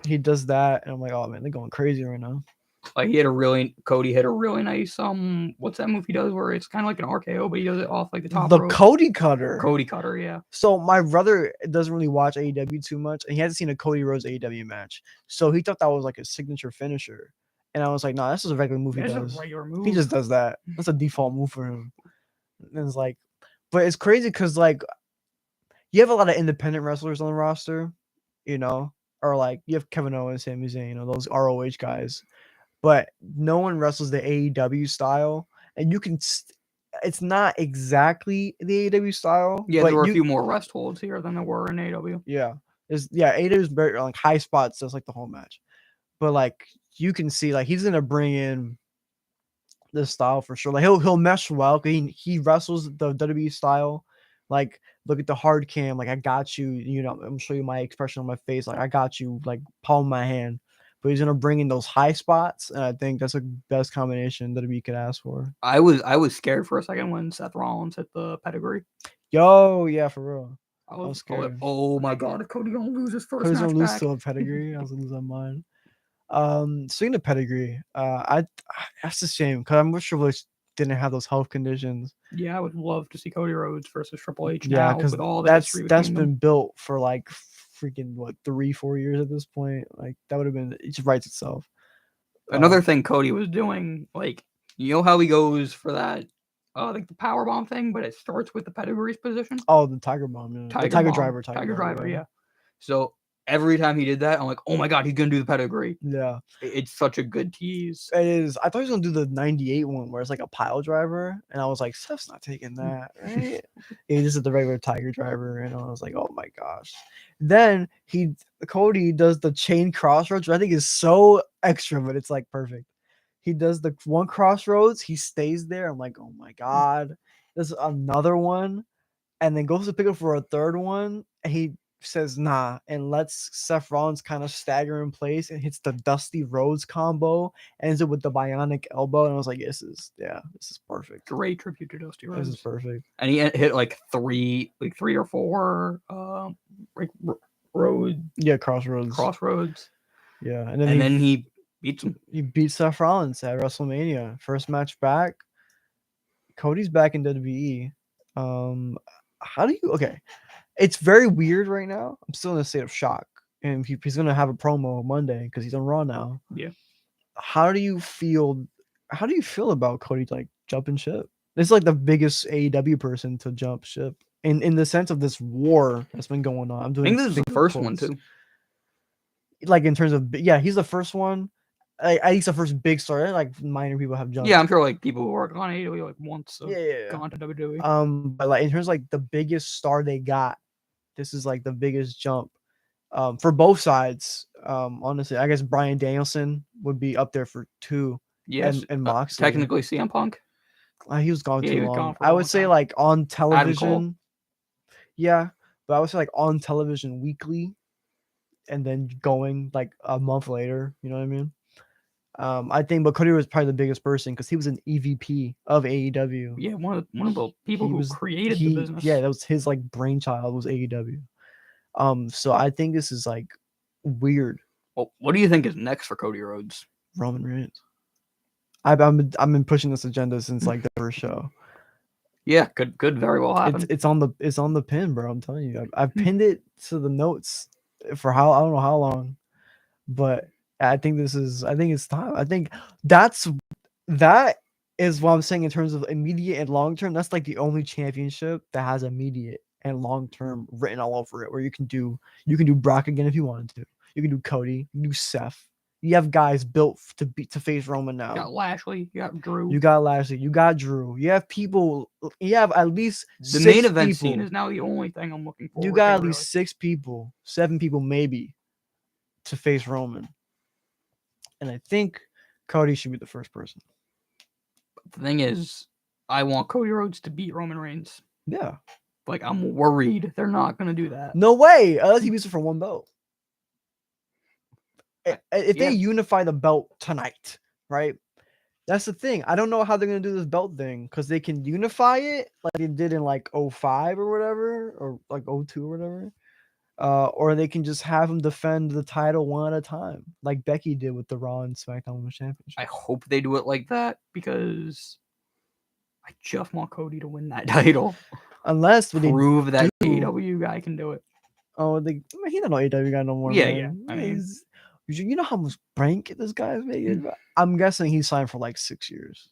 He does that, and I'm like, oh man, they're going crazy right now. Like Cody hit a really nice what's that move he does where it's kind of like an RKO, but he does it off like the top rope. Cody Cutter. Cody Cutter, yeah. So my brother doesn't really watch AEW too much, and he hasn't seen a Cody Rhodes AEW match, so he thought that was like a signature finisher, and I was like, no, this is a regular move. That's a regular move. He just does that. That's a default move for him. And it's like, but it's crazy because like you have a lot of independent wrestlers on the roster, you know, or like you have Kevin Owens, Sami Zayn, you know, those ROH guys. But no one wrestles the AEW style, and you can. It's not exactly the AEW style. Yeah, there were a few more rest holds here than there were in AEW. Yeah, AEW is very like high spots, just like the whole match. But like you can see, like he's gonna bring in this style for sure. Like he'll mesh well. He wrestles the WWE style. Like look at the hard cam. Like I got you. You know, I'm show you my expression on my face. Like I got you. Like palm my hand. But he's gonna bring in those high spots, and I think that's the best combination that we could ask for. I was scared for a second when Seth Rollins hit the pedigree. Yo, yeah, for real. I was scared. Oh my god, if Cody gonna lose his first match Cody's gonna lose to a pedigree. I was gonna lose on mine. Speaking of pedigree, that's a shame because I'm sure Lynch didn't have those health conditions. Yeah, I would love to see Cody Rhodes versus Triple H. Yeah, because that's been built for like freaking 3-4 years at this point. Like that would have been, it just writes itself. Another thing Cody was doing, like, you know how he goes for that like the power bomb thing, but it starts with the pedigree's position. Oh, the Tiger Bomb, yeah. Tiger Driver, yeah. So every time he did that, I'm like, oh my god, he's gonna do the pedigree. Yeah, it's such a good tease. It is. I thought he was gonna do the '98 one where it's like a pile driver, and I was like, Seth's not taking that, right? He just did the regular Tiger Driver, and I was like, oh my gosh. Then Cody does the chain crossroads, which I think is so extra, but it's like perfect. He does the one crossroads, he stays there. I'm like, oh my god. There's another one, and then goes to pick up for a third one, and he says nah, and lets Seth Rollins kind of stagger in place and hits the Dusty Rhodes combo, ends it with the bionic elbow, and I was like, this is perfect. Great tribute to Dusty Rhodes. This is perfect. And he hit like three or four road. Yeah, crossroads. Yeah, and then he beats him. He beats Seth Rollins at WrestleMania. First match back. Cody's back in WWE. How do you? Okay, it's very weird right now. I'm still in a state of shock, and he's gonna have a promo Monday because he's on Raw now. Yeah. How do you feel? How do you feel about Cody like jumping ship? This is like the biggest AEW person to jump ship in the sense of this war that's been going on. I think this is the first one too. Like in terms of he's the first one. I think it's the first big star. Like minor people have jumped. Yeah, I'm sure like people who work on AEW like once. Gone to WWE. But like in terms of like the biggest star they got, this is like the biggest jump. For both sides. Honestly, I guess Bryan Danielson would be up there for 2. Yes, and Moxley. Technically CM Punk. He was gone too long. I would say like on television. Yeah, but I would say like on television weekly, and then going like a month later. You know what I mean? I think, but Cody was probably the biggest person because he was an EVP of AEW. Yeah, one of the people who created the business. Yeah, that was his like brainchild was AEW. So I think this is like weird. Well, what do you think is next for Cody Rhodes? Roman Reigns. I've been pushing this agenda since like the first show. Yeah, could very well happen. It's on the pin, bro. I'm telling you, I've pinned it to the notes for I don't know how long, but I think it's time. I think that is what I'm saying in terms of immediate and long term. That's like the only championship that has immediate and long term written all over it, where you can do Brock again if you wanted to. You can do Cody, you can do Seth. You have guys built to face Roman now. You got Lashley, you got Drew. You got Lashley, you got Drew. You have people. You have at least the main event scene is now the only thing I'm looking for. You got at least 6 people, 7 people maybe, to face Roman. And I think Cody should be the first person. The thing is, I want Cody Rhodes to beat Roman Reigns. Yeah. Like, I'm worried they're not going to do that. No way. Unless he beats it for one belt. If they unify the belt tonight, right? That's the thing. I don't know how they're going to do this belt thing, because they can unify it like they did in like 05 or whatever, or like 02 or whatever. Or they can just have him defend the title one at a time, like Becky did with the Raw and SmackDown Women's Championship. I hope they do it like that, because I just want Cody to win that title. Unless prove that AEW guy can do it. Oh, he's not an AEW guy no more. Yeah, man. yeah. I mean, you know how much rank this guy is making? I'm guessing he signed for like 6 years.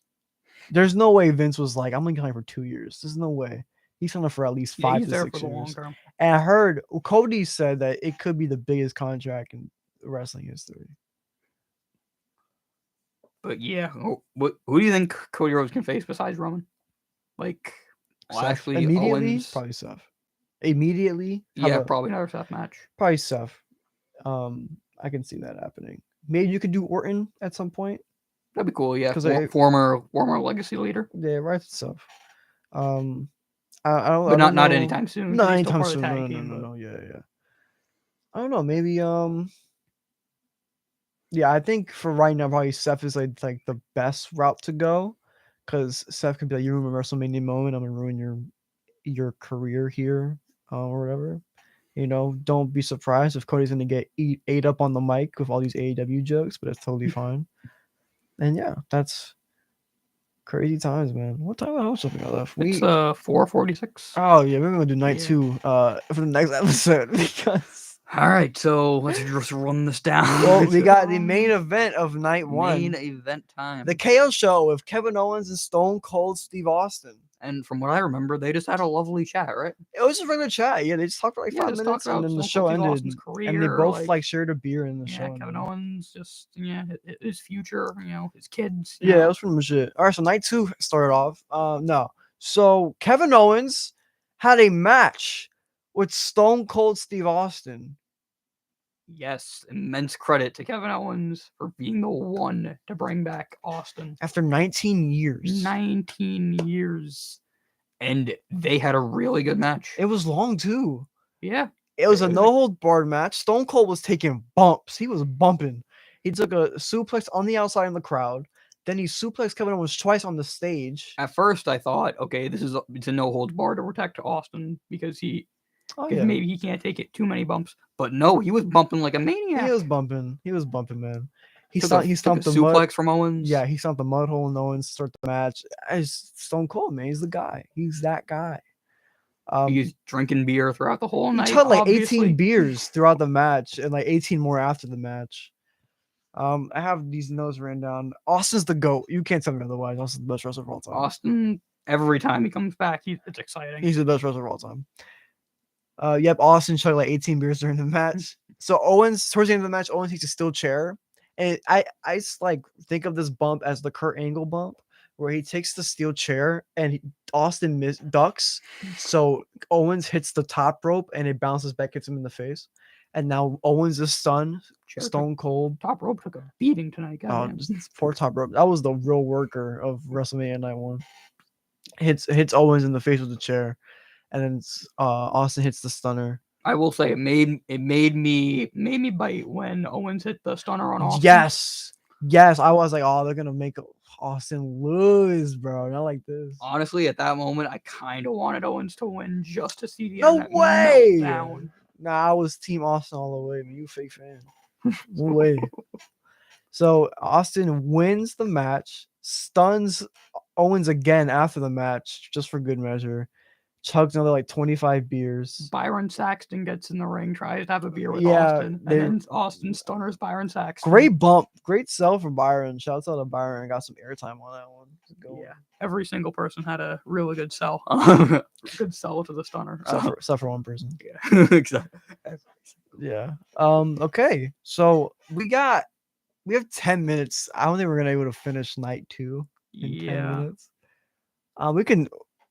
There's no way Vince was like, I'm only signing for 2 years. There's no way. He's signed for at least 5 to 6 years. And I heard Cody said that it could be the biggest contract in wrestling history. But yeah, who do you think Cody Rhodes can face besides Roman? Like, Lashley, immediately, Owens? Probably Seth. Immediately? Yeah, probably another Seth match. Probably Seth. I can see that happening. Maybe you could do Orton at some point. That'd be cool, yeah. Because former legacy leader. Yeah, right stuff. I don't. But not anytime soon. Not anytime soon. No. Yeah. I don't know. Maybe yeah, I think for right now, probably Seth is like the best route to go, because Seth could be like, you ruin a WrestleMania moment, I'm gonna ruin your career here, or whatever. You know, don't be surprised if Cody's gonna get ate up on the mic with all these AEW jokes, but it's totally fine. And yeah, that's crazy times, man. What time of something I left? It's 4:46. Oh yeah, we're gonna do night 2 for the next episode, because. All right, so let's just run this down. Well, we got the main event of night 1. Main event time. The KO show with Kevin Owens and Stone Cold Steve Austin. And from what I remember, they just had a lovely chat, right? It was just a regular chat. Yeah, they just talked for like 5 minutes, and then the show ended. And they both like shared a beer in the show. Yeah, Kevin Owens just his future, his kids. Yeah, that was pretty much it. All right, so night 2 started off. No, so Kevin Owens had a match with Stone Cold Steve Austin. Yes, immense credit to Kevin Owens for being the one to bring back Austin. After 19 years. 19 years. And they had a really good match. It was long, too. Yeah. It was a no-hold-barred match. Stone Cold was taking bumps. He was bumping. He took a suplex on the outside in the crowd. Then he suplexed Kevin Owens twice on the stage. At first, I thought, okay, it's a no-holds-barred to protect Austin, because maybe he can't take it too many bumps. But no, he was bumping like a maniac. He was bumping, man. He stomped the suplex from Owens. Yeah, he stomped the mud hole in Owens to start the match. It's Stone Cold, man. He's the guy. He's that guy. He's drinking beer throughout the whole night. He took like 18 beers throughout the match, and like 18 more after the match. I have these notes written down. Austin's the GOAT. You can't tell me otherwise. Austin's the best wrestler of all time. Austin, every time he comes back, it's exciting. He's the best wrestler of all time. Yep, Austin chugged like 18 beers during the match. So Owens, towards the end of the match, Owens takes a steel chair. And I just like think of this bump as the Kurt Angle bump, where he takes the steel chair and Austin ducks. So Owens hits the top rope and it bounces back, hits him in the face. And now Owens is stunned, Stone Cold. Top rope took a beating tonight. Poor top rope. That was the real worker of WrestleMania Night 1. Hits Owens in the face with the chair. And then Austin hits the stunner. I will say it made me bite when Owens hit the stunner on Austin. Yes. I was like, oh, they're gonna make Austin lose, bro. Not like this. Honestly, at that moment, I kind of wanted Owens to win just to see the no way. Nah, I was Team Austin all the way, man. You fake fan. No way. So Austin wins the match. stuns Owens again after the match, just for good measure. Chugs another like 25 beers. Byron Saxton gets in the ring, tries to have a beer with Austin, and then Austin stunners Byron Saxton. Great bump, great sell for Byron. Shouts out to Byron, got some airtime on that one. Yeah, every single person had a really good sell. Good sell to the stunner. Except for one person. Yeah, exactly. Yeah. Okay, so we have 10 minutes. I don't think we're gonna be able to finish night 2 in 10 minutes. We can.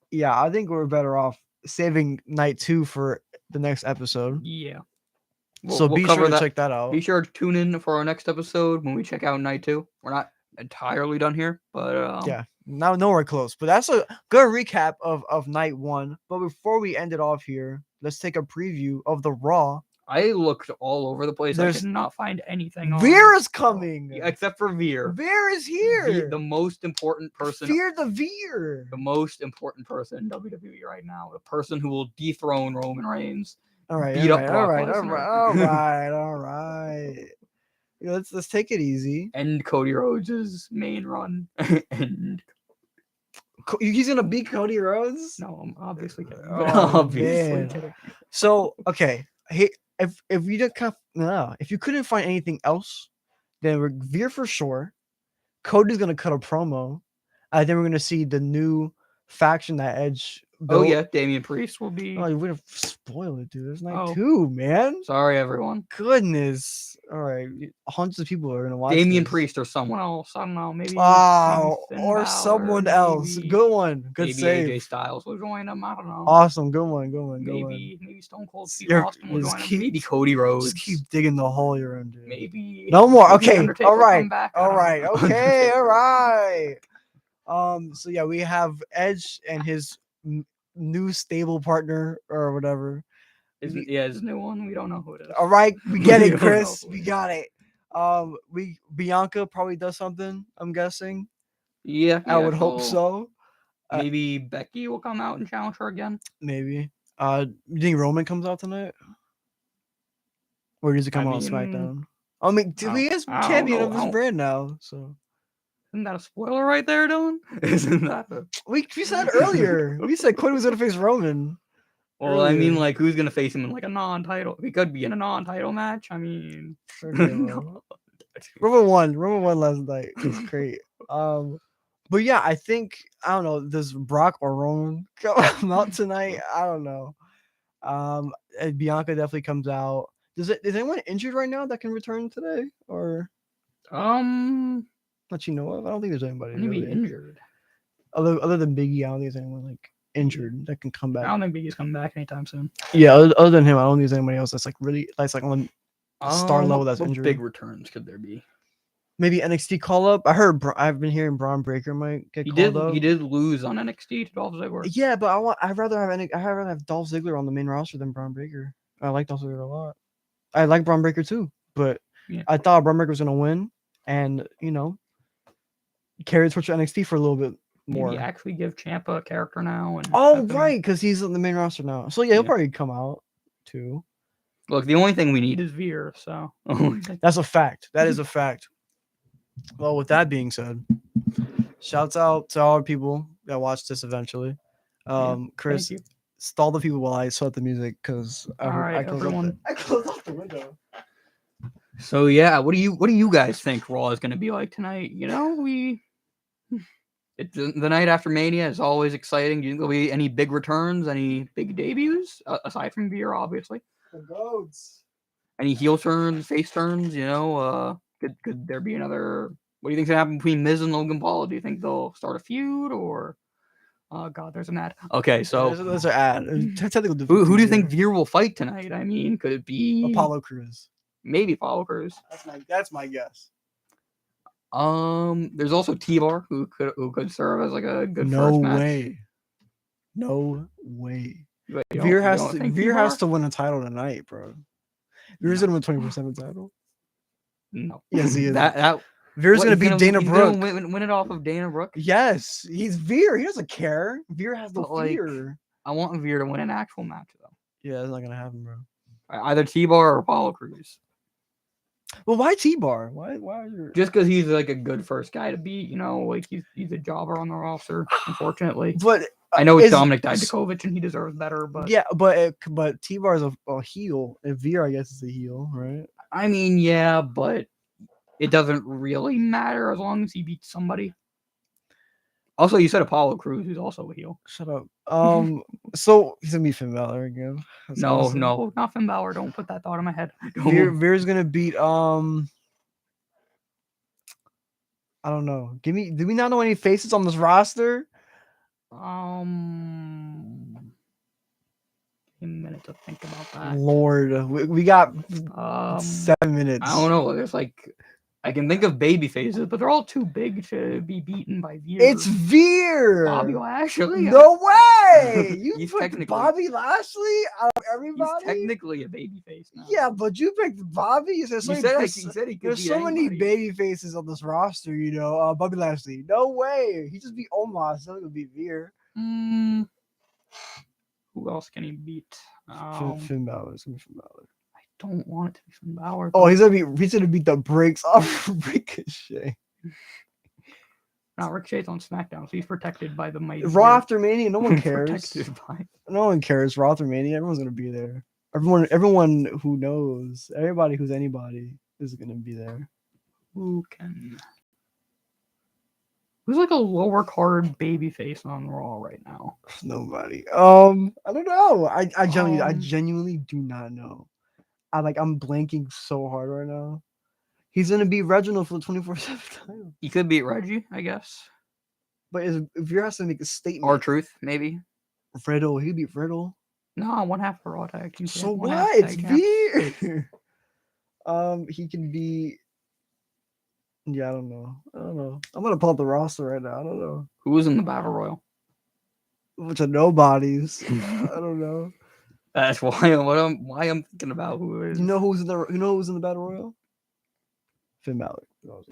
Yeah, I think we're better off saving night 2 for the next episode. Yeah. So be sure to check that out. Be sure to tune in for our next episode when we check out night 2. We're not entirely done here, but yeah, now nowhere close. But that's a good recap of night 1. But before we end it off here, let's take a preview of the Raw. I looked all over the place. I could not find anything. Veer is coming, except for Veer. Veer is here. The most important person. Fear the Veer. The most important person in WWE right now. The person who will dethrone Roman Reigns. All right. Beat up All right. Let's take it easy. End Cody Rhodes' main run. And he's gonna beat Cody Rhodes? No, I'm obviously kidding. Kidding. So okay, hey. If you couldn't find anything else, then we're Veer for sure. Cody's gonna cut a promo. Then we're gonna see the new faction that Edge built. Oh yeah, Damian Priest will be. Oh, you would have spoiled it, dude. There's night 2, man. Sorry, everyone. Goodness. All right, hundreds of people are gonna watch. Damian Priest or someone else. I don't know. Maybe. Or someone else. Good one. Good save. AJ Styles will join him. I don't know. Awesome. Good one. Maybe Stone Cold Steve Austin will join him. Maybe Cody Rhodes. Just keep digging the hole you're in, dude. Maybe. No more. Okay. All right. Okay. All right. So yeah, we have Edge and his new stable partner or whatever. His new one. We don't know who it is. All right, we get it, Chris. We got it. Bianca probably does something. I'm guessing. Yeah, I would hope so. Maybe Becky will come out and challenge her again. Maybe. You think Roman comes out tonight? Or does he come out on SmackDown? I mean, he is champion of his brand now, so. Isn't that a spoiler right there, Dylan? Isn't that we said earlier. We said Cody was gonna face Roman. Well, I mean, like, who's gonna face him in like a non-title? He could be in a non-title match. I mean, Roman won last night. It's great. But yeah, I think I don't know. Does Brock or Roman come out tonight? I don't know. Bianca definitely comes out. Is anyone injured right now that can return today? Or that you know of? I don't think there's anybody really injured. Other than Biggie, I don't think there's anyone like injured that can come back. I don't think Biggie's coming back anytime soon. Yeah, other than him, I don't think there's anybody else that's like on star level that's injured. Big returns could there be? Maybe NXT call up. I've been hearing Braun Breaker might get called up. He did lose on NXT to Dolph Ziggler. Yeah, but I'd rather have Dolph Ziggler on the main roster than Braun Breaker. I like Dolph Ziggler a lot. I like Braun Breaker too, but I thought Braun Breaker was gonna win, and carry the torch to NXT for a little bit more. Maybe actually give Ciampa a character now. Right, because he's on the main roster now. So he'll probably come out too. Look, the only thing we need is Veer. So that's a fact. That is a fact. Well, with that being said, shouts out to all our people that watch this eventually. Chris, stall the people while I start the music because I closed off the window. So yeah, what do you guys think Raw is going to be like tonight? It's the night after Mania is always exciting. Do you think there'll be any big returns, any big debuts aside from Veer, obviously? The goats. Any heel turns, face turns? Could there be another? What do you think's gonna happen between Miz and Logan Paul? Do you think they'll start a feud or? Oh God, there's an ad. Okay, so there's an ad. Who do you think Veer will fight tonight? I mean, could it be Apollo Crews? Maybe Apollo Crews. That's my guess. There's also T-Bar who could serve as like a good first match. No way. Veer has to win a title tonight, bro. Veer's gonna win 24/7 title. No. Yes, he is. That Veer's gonna beat Dana Brooke. Win it off of Dana Brooke? Yes, he's Veer. He doesn't care. Veer has no fear. I want Veer to win an actual match though. Yeah, that's not gonna happen, bro. Either T-Bar or Apollo Crews. Well, why T-Bar? Why are you... Just because he's like a good first guy to beat, like he's a jobber on the roster, unfortunately. But I know it's Dominic Dijakovic and he deserves better, but yeah, but T-Bar is a heel, and Veer, I guess, is a heel, right? I mean, yeah, but it doesn't really matter as long as he beats somebody. Also, you said Apollo Crews, who's also a heel. Shut up. So he's gonna be Finn Balor again. That's awesome. No, not Finn Balor. Don't put that thought in my head. Veer's gonna beat I don't know. Do we not know any faces on this roster? Give me a minute to think about that. Lord, we got 7 minutes. I don't know. There's I can think of baby faces, but they're all too big to be beaten by Veer. It's Veer! Bobby Lashley? No way! You picked Bobby Lashley out of everybody? He's technically a baby face now. Yeah, but you picked Bobby? There's so many baby faces on this roster, Bobby Lashley. No way! He just beat Omos, so he'll beat Veer. Who else can he beat? Finn Balor. It's gonna be Finn Balor. Don't want it to be Finn Balor. Oh, he's gonna beat the brakes off Ricochet. Now Ricochet's on SmackDown, so he's protected by the mighty. Raw after Mania, no one cares. No one cares. Raw after Mania, everyone's gonna be there. Everyone who knows, everybody who's anybody is gonna be there. Who's like a lower card baby face on Raw right now? Nobody. I don't know. I genuinely do not know. I'm blanking so hard right now. He's gonna beat Reginald for the 24/7 title. He could beat Reggie, I guess. But if you have to make a statement, R-Truth, maybe. Riddle, he'd beat Riddle. No, one half for Raw tag team. So what? It's Veer. He can be. Yeah, I don't know. I'm gonna pull up the roster right now. I don't know. Who was in the Battle Royal? A bunch of nobodies. I don't know. That's why I'm thinking about who is. You know who's in the Battle Royal? Finn Balor. Was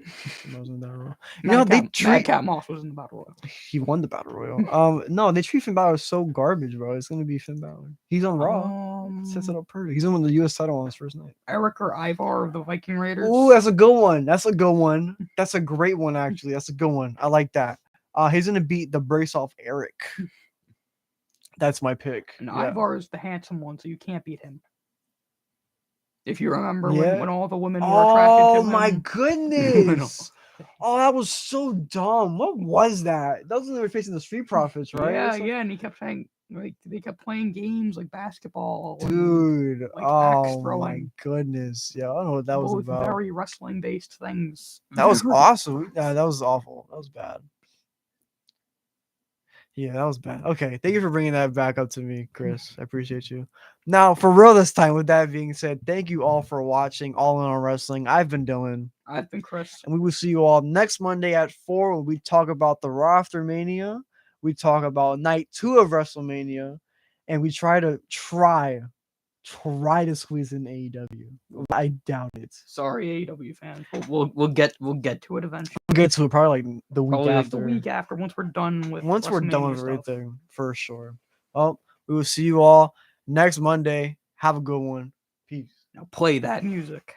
in the Battle Royal. Madcap Moss was in the Battle Royal. He won the Battle Royal. No, they treat Finn Balor so garbage, bro. It's gonna be Finn Balor. He's on Raw. Sets it up perfect. He's on the U.S. title on his first night. Eric or Ivar of the Viking Raiders. Ooh, that's a good one. That's a great one, actually. That's a good one. I like that. He's gonna beat the brace off Eric. That's my pick. And Ivar is the handsome one, so you can't beat him. If you remember when all the women were attracted to him. Oh my goodness. Oh, that was so dumb. What was that? That was when they were facing the Street Profits, right? Yeah, and he kept saying, they kept playing games like basketball. Dude, and, my goodness. Yeah, I don't know what that was about. Very wrestling-based things. That was awesome. Yeah, that was awful. That was bad. Yeah, that was bad. Okay, thank you for bringing that back up to me, Chris. I appreciate you. Now, for real this time, with that being said, thank you all for watching All In on Wrestling. I've been Dylan. I've been Chris. And we will see you all next Monday at 4 when we talk about the Raw after Mania. We talk about night 2 of WrestleMania. And we try to squeeze in AEW. I doubt it. Sorry, AEW fans. We'll get to it eventually. We'll get to it probably like the week after. The week after, once we're done with everything, for sure. Well, we will see you all next Monday. Have a good one. Peace. Now play that music.